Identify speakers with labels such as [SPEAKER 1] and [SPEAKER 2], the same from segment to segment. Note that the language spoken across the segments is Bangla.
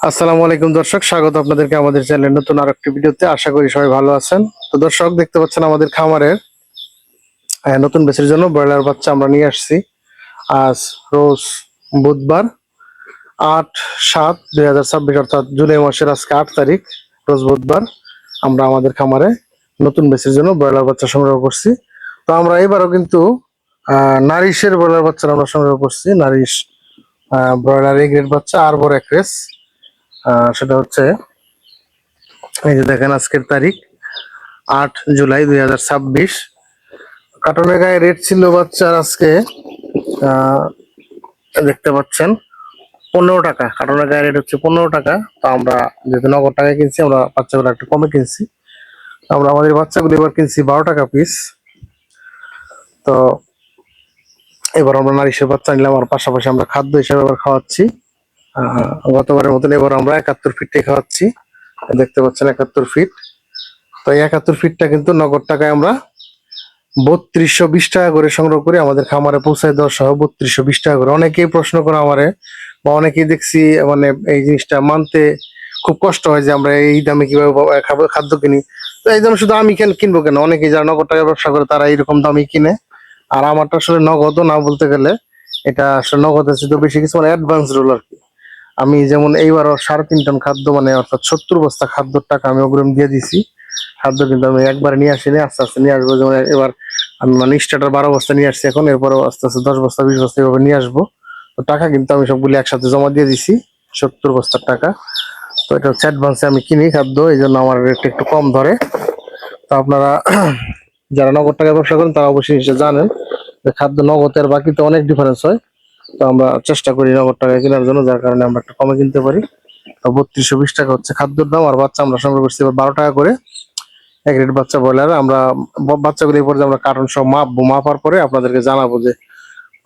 [SPEAKER 1] আসসালামু আলাইকুম দর্শক, স্বাগত আপনাদেরকে আমাদের চ্যানেলের নতুন আরেকটি ভিডিওতে। আশা করি সবাই ভালো আছেন। তো দর্শক, দেখতে পাচ্ছেন আমাদের খামারের নতুন বেচের জন্য ব্রয়লার বাচ্চা আমরা নিয়ে আসছি। আজ রোজ বুধবার 8/7/2026, অর্থাৎ জুলাই মাসের আজকে 8 তারিখ, রোজ বুধবার। আমরা আমাদের খামারে নতুন বেচের জন্য ব্রয়লার বাচ্চা সংগ্রহ করছি। তো আমরা এবারও কিন্তু নারিশের ব্রয়লার বাচ্চা আমরা সংগ্রহ করছি। নারিশ ব্রয়লার এ গ্রেড বাচ্চা আর বড় এক রেস। সেটা হচ্ছে, এই যে দেখেন, আজকের তারিখ 8 জুলাই 2026। কার্টনের গায়ে রেট ছিল বাচ্চার আজকে, আহ দেখতে পাচ্ছেন, 15 টাকা। কার্টনের গায়ে রেট হচ্ছে 15 টাকা। তো আমরা যেহেতু নগদ টাকায় কিনছি, আমরা বাচ্চাগুলো একটু কমে কিনছি। আমরা আমাদের বাচ্চাগুলো এবার কিনছি 12 টাকা পিস। তো এবার আমরা নারিশের বাচ্চা নিলাম, আর পাশাপাশি আমরা খাদ্য হিসেবে এবার খাওয়াচ্ছি। গতবারের মতন এবার আমরা 71 ফিটটাই খাওয়াচ্ছি। দেখতে পাচ্ছেন 71 ফিট। তো এই 71 ফিটটা কিন্তু নগদ টাকায় আমরা 3220 টাকা করে সংগ্রহ করে আমাদের খামারে পৌঁছায় দেওয়া সহ 3220 টাকা করে। অনেকেই প্রশ্ন করে আমারে, বা অনেকেই দেখছি মানে এই জিনিসটা মানতে খুব কষ্ট হয় যে আমরা এই দামে কিভাবে খাদ্য কিনি। তো এই দামে শুধু আমি কিনবো কেন? অনেকেই যারা নগদ টাকা ব্যবসা করে তারা এইরকম দামই কিনে। আর আমারটা আসলে নগদও না, বলতে গেলে এটা আসলে নগদ আছে তো বেশি কিছু, মানে অ্যাডভান্স রোল আর কি। আমি যেমন এইবারও 3.5 টন খাদ্য, মানে অর্থাৎ 70 বস্তা খাদ্যর টাকা আমি অগ্রিম দিয়ে দিছি। খাদ্য কিন্তু আমি একবারে নিয়ে আসিনি, আস্তে আস্তে নিয়ে আসবো। যেমন এবার আমি মানে স্টার্টার 12 বস্তা নিয়ে আসছি, এখন এরপরও আস্তে আস্তে 10 বস্তা 20 বস্তা এভাবে নিয়ে আসবো। তো টাকা কিন্তু আমি সবগুলি একসাথে জমা দিয়ে দিছি, 70 বস্তার টাকা। তো এটা হচ্ছে অ্যাডভান্সে আমি কিনি খাদ্য, এই জন্য আমার রেট একটু কম ধরে। তো আপনারা যারা নগদ টাকা ব্যবসা করেন তারা অবশ্যই নিশ্চয় জানেন যে খাদ্য নগদের বাকিতে অনেক ডিফারেন্স হয়। তো আমরা চেষ্টা করি নগদ টাকায় কেনার জন্য, যার কারণে আমরা একটু কমে কিনতে পারি। তো 3220 টাকা হচ্ছে খাদ্যের দাম। আর বাচ্চা আমরা সংগ্রহ করছি এবার 12 টাকা করে এক রেট বাচ্চা ব্রয়লার। আমরা বাচ্চাগুলো এই পর্যায়ে আমরা কার্টন সব মাপবো, মাপার পরে আপনাদেরকে জানাবো যে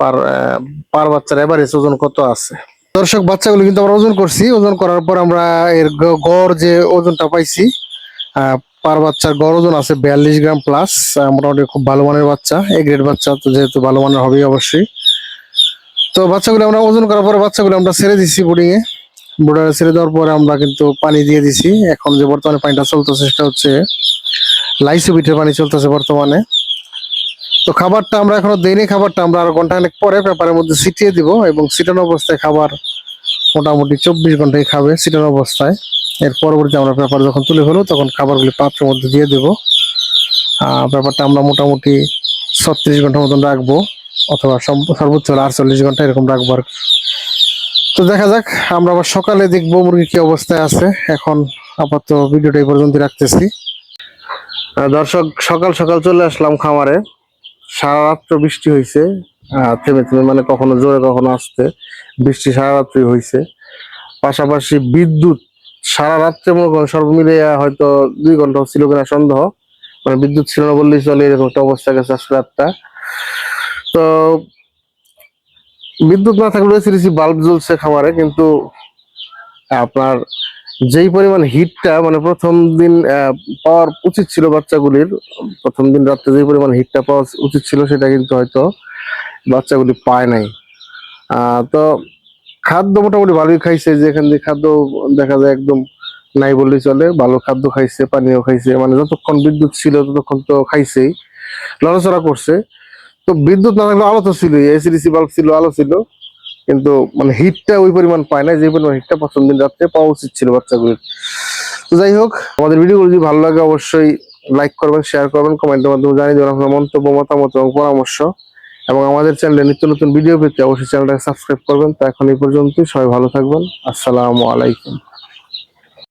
[SPEAKER 1] পার পার বাচ্চার এভারেজ ওজন কত আছে। দর্শক, বাচ্চাগুলো কিন্তু আমরা ওজন করছি। ওজন করার পর আমরা এর গড় যে ওজনটা পাইছি, পার বাচ্চার গড় ওজন আছে 42 গ্রাম প্লাস। মোটামুটি খুব ভালো মানের বাচ্চা, এ গ্রেড বাচ্চা, তো যেহেতু ভালো মানের হবেই অবশ্যই। তো বাচ্চাগুলো আমরা ওজন করার পরে বাচ্চাগুলো আমরা ছেড়ে দিচ্ছি বোর্ডিং এ। বোর্ডারে ছেড়ে দেওয়ার পরে আমরা কিন্তু পানি দিয়ে দিছি। এখন যে বর্তমানে পানিটা চলতেছে সেটা হচ্ছে লাইসোবিটের পানি চলতেছে বর্তমানে। তো খাবারটা আমরা এখনো দেইনি, খাবারটা আমরা আরো ঘন্টাখানেক পরে পেপারের মধ্যে ছিটিয়ে দিব, এবং ছিটানো অবস্থায় খাবার মোটামুটি 24 ঘন্টাই খাবে ছিটানো অবস্থায়। এর পরবর্তী আমরা পেপার যখন তুলে ফেলবো তখন খাবারগুলি পাত্রের মধ্যে দিয়ে দেবো। ব্যাপারটা আমরা মোটামুটি 36 ঘন্টার মতন রাখবো, অথবা সর্বোচ্চ 48 ঘন্টা এরকম রাখবো আর কি। তো দেখা যাক, আমরা আবার সকালে দেখবো মুরগি কি অবস্থায় আছে। এখন আপাতত ভিডিওটা এই পর্যন্ত রাখতেছি। দর্শক, সকাল সকাল চলে আসলাম খামারে। সারা রাত্র বৃষ্টি হয়েছে, থেমে থেমে, মানে কখনো জোরে কখনো আসতে বৃষ্টি সারা রাত্রি হয়েছে। পাশাপাশি বিদ্যুৎ সারা রাত্রে মনে করেন সর্বমিলে হয়তো 2 ঘন্টা ছিল কিনা সন্দেহ, মানে বিদ্যুৎ ছিল না বললেই চলে, এরকম একটা অবস্থা গেছে আজকে রাতটা। তো বিদ্যুৎ না থাকলে এসি বাল্ব জ্বলছে খামারে, কিন্তু আপনার যেই পরিমাণ হিটটা, মানে প্রথম দিন পাওয়ার উচিত ছিল বাচ্চাগুলির, প্রথম দিন রাত্রে যে পরিমাণ হিটটা পাওয়া উচিত ছিল সেটা কিন্তু হয়তো বাচ্চাগুলি পায় নাই। তো খাদ্য মোটামুটি ভালোই খাইছে, যেখান দিয়ে খাদ্য দেখা যায় একদম নাই বললেই চলে। ভালো খাদ্য খাইছে, পানীয় খাইছে, মানে যতক্ষণ বিদ্যুৎ ছিল ততক্ষণ তো খাইছেই, লড়াচড়া করছে। তো বিদ্যুৎ না থাকলে আলো তো ছিল, এসিডিসি বাল্ব ছিল, আলো ছিল, কিন্তু মানে হিটটা ওই পরিমাণ পায় না যে পরিমাণ হিটটা প্রথম দিন রাত্রে পাওয়া উচিত ছিল বাচ্চাগুলির। তো যাই হোক, আমাদের ভিডিওগুলো যদি ভালো লাগে অবশ্যই লাইক করবেন, শেয়ার করবেন, কমেন্টের মাধ্যমে জানিয়ে দেবেন আপনার মন্তব্য, মতামত এবং পরামর্শ। এবং আমাদের চ্যানেলে নিত্য নতুন ভিডিও পেতে অবশ্যই চ্যানেলটাকে সাবস্ক্রাইব করবেন। তো এখন এই পর্যন্তই, সবাই ভালো থাকবেন। আসসালামু আলাইকুম।